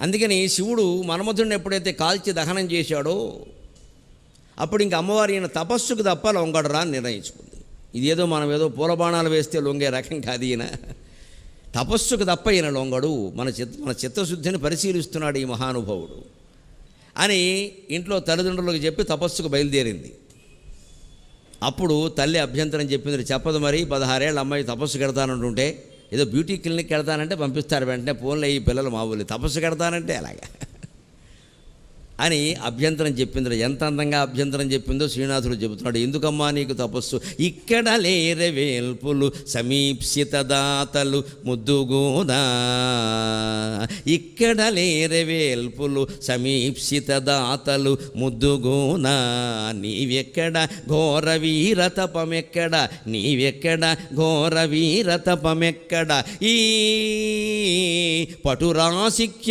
అందుకని శివుడు మన్మధుడిని ఎప్పుడైతే కాల్చి దహనం చేశాడో అప్పుడు ఇంక అమ్మవారి ఈయన తపస్సుకు తప్ప లొంగడరా అని నిర్ణయించుకుంది. ఇదేదో మనం ఏదో పూలబాణాలు వేస్తే లొంగే రకం కాదు ఈయన. తపస్సుకు తప్ప ఈయన లొంగడు, మన చిత్తశుద్ధిని పరిశీలిస్తున్నాడు ఈ మహానుభావుడు అని ఇంట్లో తల్లిదండ్రులకు చెప్పి తపస్సుకు బయలుదేరింది. అప్పుడు తల్లి అభ్యంతరం చెప్పింది, చెప్పదు మరి 16 ఏళ్ళ అమ్మాయి తపస్సు కడతానంటుంటే, ఏదో బ్యూటీ క్లినిక్ కడతానంటే పంపిస్తారు వెంటనే, ఫోన్లో ఈ పిల్లలు మామూలు తపస్సు కడతానంటే అలాగా అని అభ్యంతరం చెప్పింది. ఎంత అందంగా అభ్యంతరం చెప్పిందో శ్రీనాథుడు చెబుతున్నాడు. ఎందుకమ్మా నీకు తపస్సు? ఇక్కడ లేరే వేల్పులు సమీప్సిత దాతలు ముద్దుగోదా, ఇక్కడ లేరే వేల్పులు సమీప్సిత దాతలు ముద్దుగోనా, నీవెక్కడ ఘోర వీర తపమెక్కడ, నీవెక్కడ ఘోర వీర తపమెక్కడ, ఈ పటురాశిక్య